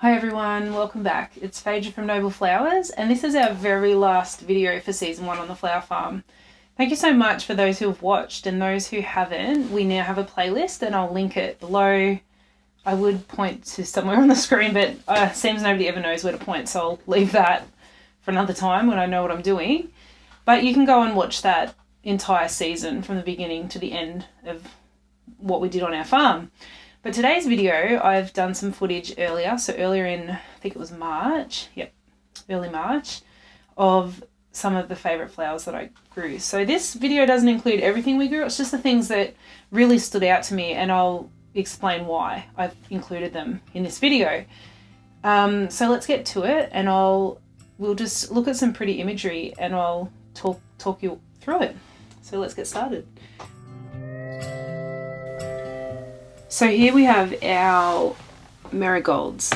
Hi everyone, welcome back. It's Phaedra from Noble Flowers, and this is our very last video for season 1 on the flower farm. Thank you so much for those who have watched, and those who haven't, we now have a playlist and I'll link it below. I would point to somewhere on the screen, but it seems nobody ever knows where to point, so I'll leave that for another time when I know what I'm doing. But you can go and watch that entire season from the beginning to the end of what we did on our farm. But today's video, I've done some footage earlier, so earlier in, I think it was March, early March, of some of the favourite flowers that I grew. So this video doesn't include everything we grew, it's just the things that really stood out to me, and I'll explain why I've included them in this video. So let's get to it, and we'll just look at some pretty imagery and I'll talk you through it. So let's get started. So here we have our marigolds,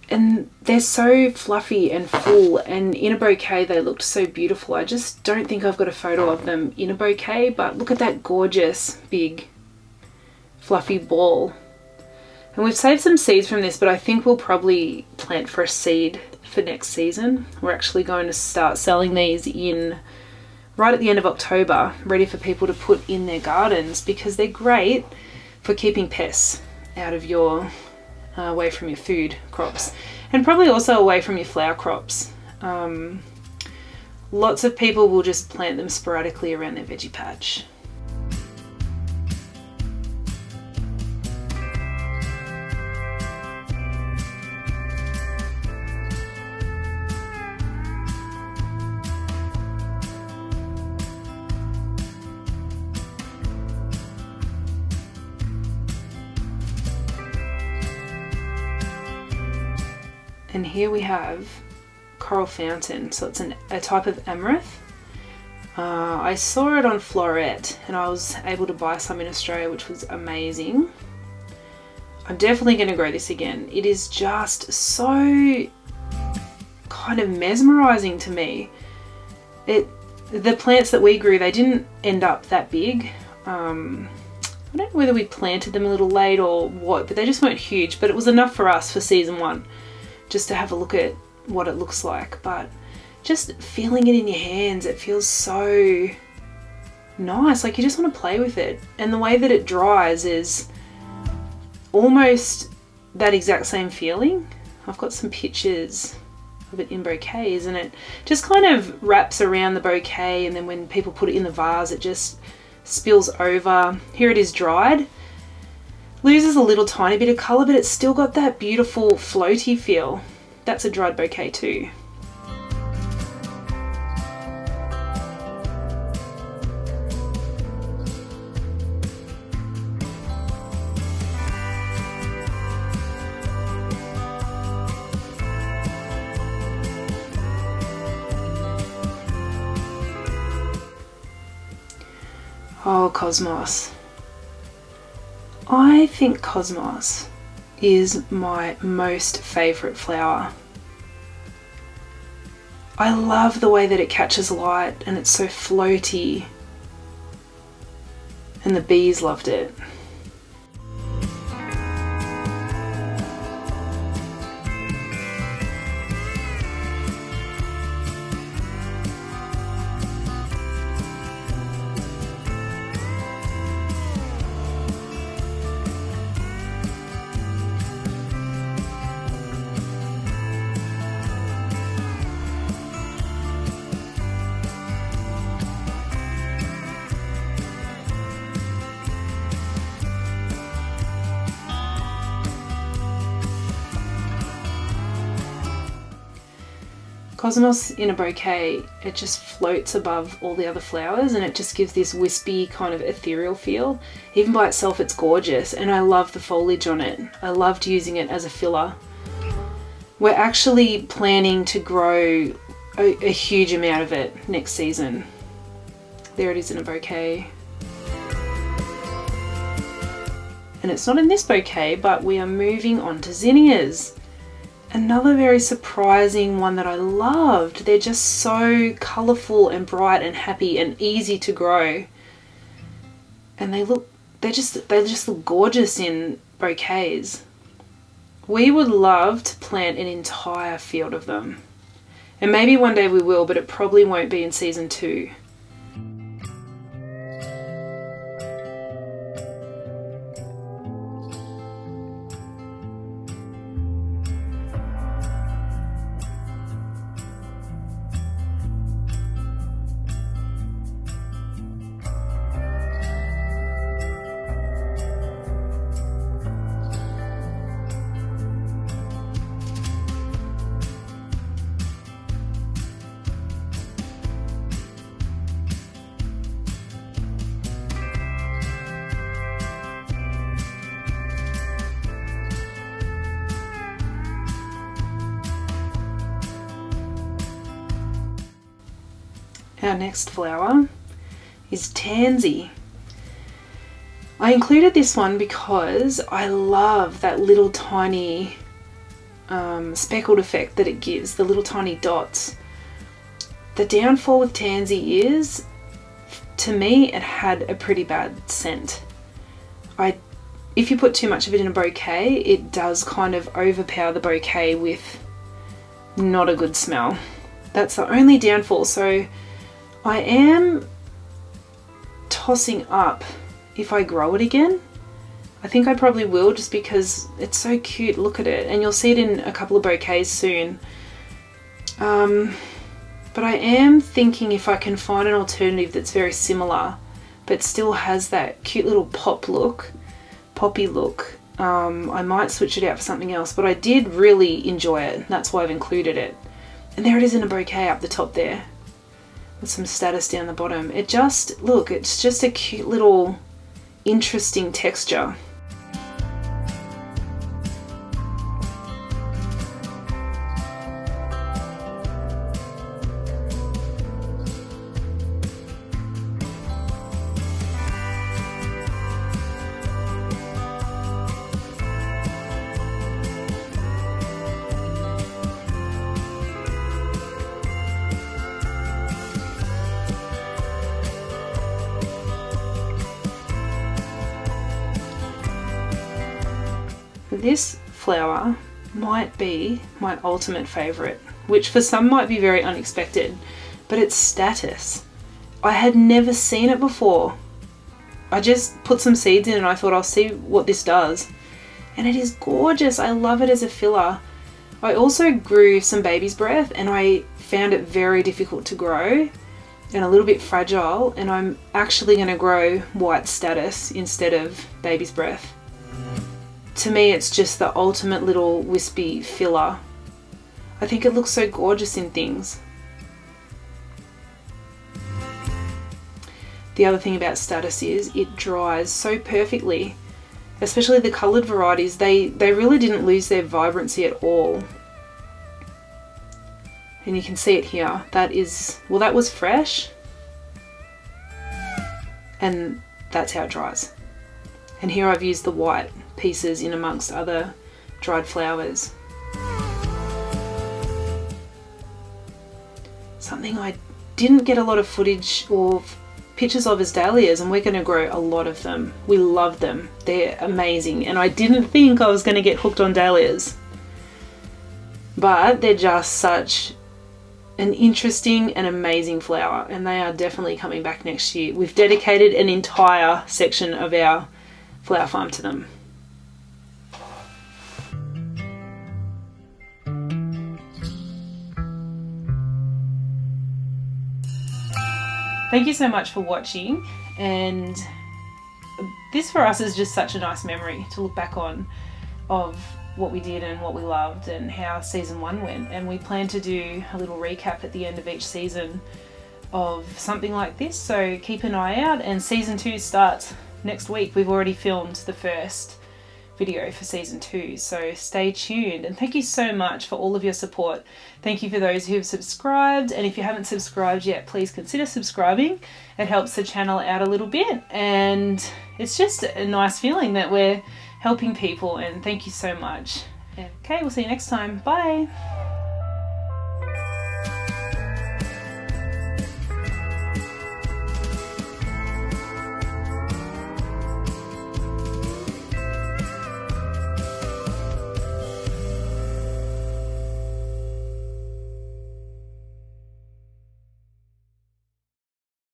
and they're so fluffy and full, and in a bouquet they looked so beautiful. I just don't think I've got a photo of them in a bouquet, but look at that gorgeous big fluffy ball. And we've saved some seeds from this, but I think we'll probably plant for a seed for next season. We're actually going to start selling these right at the end of October, ready for people to put in their gardens, because they're great for keeping pests out of your, away from your food crops, and probably also away from your flower crops. Lots of people will just plant them sporadically around their veggie patch. And here we have coral fountain, so it's a type of amaranth. I saw it on Floret and I was able to buy some in Australia, which was amazing. I'm definitely going to grow this again. It is just so kind of mesmerizing to me. The plants that we grew, they didn't end up that big. I don't know whether we planted them a little late or what, but they just weren't huge, but it was enough for us for season 1. Just to have a look at what it looks like. But just feeling it in your hands, it feels so nice, like you just want to play with it. And the way that it dries is almost that exact same feeling. I've got some pictures of it in bouquets, and it just kind of wraps around the bouquet, and then when people put it in the vase it just spills over. Here it is dried. Loses a little tiny bit of colour, but it's still got that beautiful floaty feel. That's a dried bouquet too. Oh, Cosmos. I think Cosmos is my most favourite flower. I love the way that it catches light and it's so floaty, and the bees loved it. Cosmos in a bouquet, it just floats above all the other flowers, and it just gives this wispy kind of ethereal feel. Even by itself it's gorgeous, and I love the foliage on it. I loved using it as a filler. We're actually planning to grow a huge amount of it next season. There it is in a bouquet. And it's not in this bouquet, but we are moving on to zinnias. Another very surprising one that I loved. They're just so colourful and bright and happy and easy to grow. And they just look gorgeous in bouquets. We would love to plant an entire field of them. And maybe one day we will, but it probably won't be in season 2. Our next flower is Tansy. I included this one because I love that little tiny speckled effect that it gives, the little tiny dots. The downfall with Tansy is, to me, it had a pretty bad scent. If you put too much of it in a bouquet, it does kind of overpower the bouquet with not a good smell. That's the only downfall. So I am tossing up if I grow it again. I think I probably will, just because it's so cute. Look at it, and you'll see it in a couple of bouquets soon. But I am thinking if I can find an alternative that's very similar but still has that cute little poppy look, I might switch it out for something else. But I did really enjoy it, that's why I've included it. And there it is in a bouquet up the top there, with some Statice down the bottom. It just, look, it's just a cute little interesting texture. This flower might be my ultimate favourite, which for some might be very unexpected, but it's Statice. I had never seen it before. I just put some seeds in and I thought I'll see what this does. And it is gorgeous. I love it as a filler. I also grew some baby's breath and I found it very difficult to grow and a little bit fragile, and I'm actually going to grow white Statice instead of baby's breath. To me, it's just the ultimate little wispy filler. I think it looks so gorgeous in things. The other thing about Statice is it dries so perfectly, especially the coloured varieties. They really didn't lose their vibrancy at all. And you can see it here. That is, well, that was fresh. And that's how it dries. And here I've used the white pieces in amongst other dried flowers. Something I didn't get a lot of footage or pictures of is Dahlias, and we're going to grow a lot of them. We love them. They're amazing, and I didn't think I was going to get hooked on Dahlias. But they're just such an interesting and amazing flower, and they are definitely coming back next year. We've dedicated an entire section of our flower farm to them. Thank you so much for watching, and this for us is just such a nice memory to look back on of what we did and what we loved and how season 1 went. And we plan to do a little recap at the end of each season of something like this, so keep an eye out. And season 2 starts next week. We've already filmed the first video for season 2, so stay tuned. And thank you so much for all of your support. Thank you for those who have subscribed, and if you haven't subscribed yet, please consider subscribing. It helps the channel out a little bit, and it's just a nice feeling that we're helping people, and thank you so much. Okay, we'll see you next time. Bye.